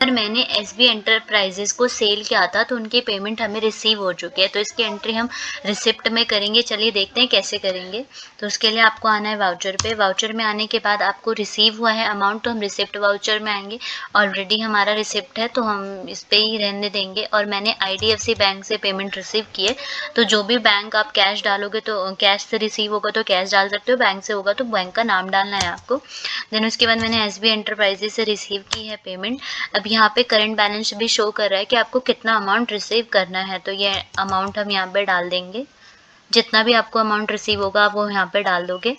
पर मैंने SB enterprises को सेल किया था तो उनकी पेमेंट हमें रिसीव हो चुकी है, तो इसकी एंट्री हम रिसिप्ट में करेंगे। चलिए देखते हैं कैसे करेंगे। तो उसके लिए आपको आना है वाउचर पे। वाउचर में आने के बाद आपको रिसीव हुआ है अमाउंट तो हम रिसिप्ट वाउचर में आएंगे। ऑलरेडी हमारा रिसिप्ट है तो हम इस पर ही रहने देंगे। और मैंने IDFC बैंक से पेमेंट रिसीव की है, तो जो भी बैंक आप कैश डालोगे तो कैश से रिसीव होगा तो कैश डाल सकते हो, बैंक से होगा तो बैंक का नाम डालना है आपको। देन उसके बाद मैंने एसबी एंटरप्राइजेस से रिसीव की है पेमेंट। अब यहाँ पे करंट बैलेंस भी शो कर रहा है कि आपको कितना अमाउंट रिसीव करना है, तो ये अमाउंट हम यहाँ पे डाल देंगे। जितना भी आपको अमाउंट रिसीव होगा आप वो यहाँ पे डाल दोगे।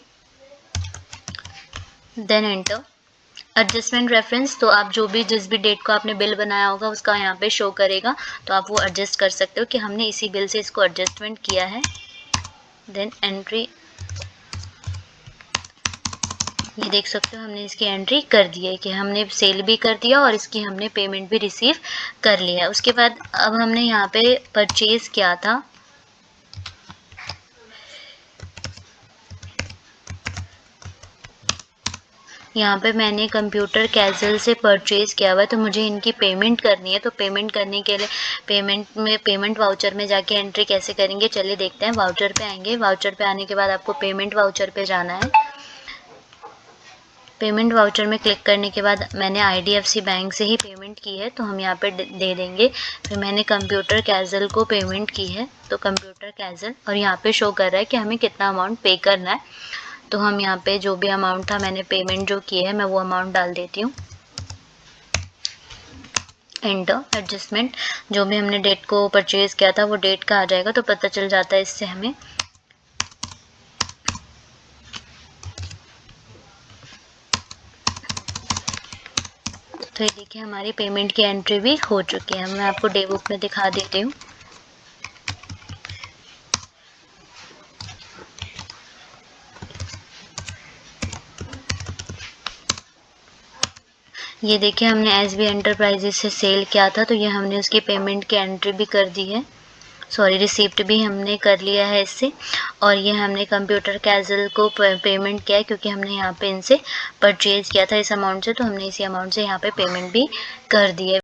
Then enter. एडजस्टमेंट रेफरेंस, तो आप जो भी जिस भी डेट को आपने बिल बनाया होगा उसका यहाँ पे शो करेगा, तो आप वो एडजस्ट कर सकते हो कि हमने इसी बिल से इसको एडजस्टमेंट किया है। देन एंट्री, ये देख सकते हो हमने इसकी एंट्री कर दी है कि हमने सेल भी कर दिया और इसकी हमने पेमेंट भी रिसीव कर लिया। उसके बाद अब हमने यहाँ पे परचेज किया था, यहाँ पे मैंने कंप्यूटर कैजुअल से परचेज़ किया हुआ है, तो मुझे इनकी पेमेंट करनी है। तो पेमेंट करने के लिए पेमेंट वाउचर में जाके एंट्री कैसे करेंगे, चलिए देखते हैं। वाउचर पे आएंगे, वाउचर पे आने के बाद आपको पेमेंट वाउचर पे जाना है। पेमेंट वाउचर में क्लिक करने के बाद मैंने IDFC बैंक से ही पेमेंट की है तो हम यहाँ पे दे देंगे। फिर मैंने कंप्यूटर कैजुअल को पेमेंट की है, तो कंप्यूटर कैजुअल, और यहाँ पे शो कर रहा है कि हमें कितना अमाउंट पे करना है। तो हम यहाँ पे जो भी अमाउंट था मैंने पेमेंट जो की है मैं वो अमाउंट डाल देती हूँ। एंटर। एडजस्टमेंट, जो भी हमने डेट को परचेज किया था वो डेट का आ जाएगा, तो पता चल जाता है इससे हमें। तो ये देखिए हमारी पेमेंट की एंट्री भी हो चुकी है। मैं आपको डे बुक में दिखा देती हूँ। ये देखिए हमने एसबी एंटरप्राइजेस से सेल किया था तो ये हमने उसकी पेमेंट की एंट्री भी कर दी है, सॉरी रिसिप्ट भी हमने कर लिया है इससे। और ये हमने कंप्यूटर कैजुअल को पेमेंट किया है क्योंकि हमने यहाँ पे इनसे परचेज किया था इस अमाउंट से, तो हमने इसी अमाउंट से यहाँ पे पेमेंट भी कर दी है।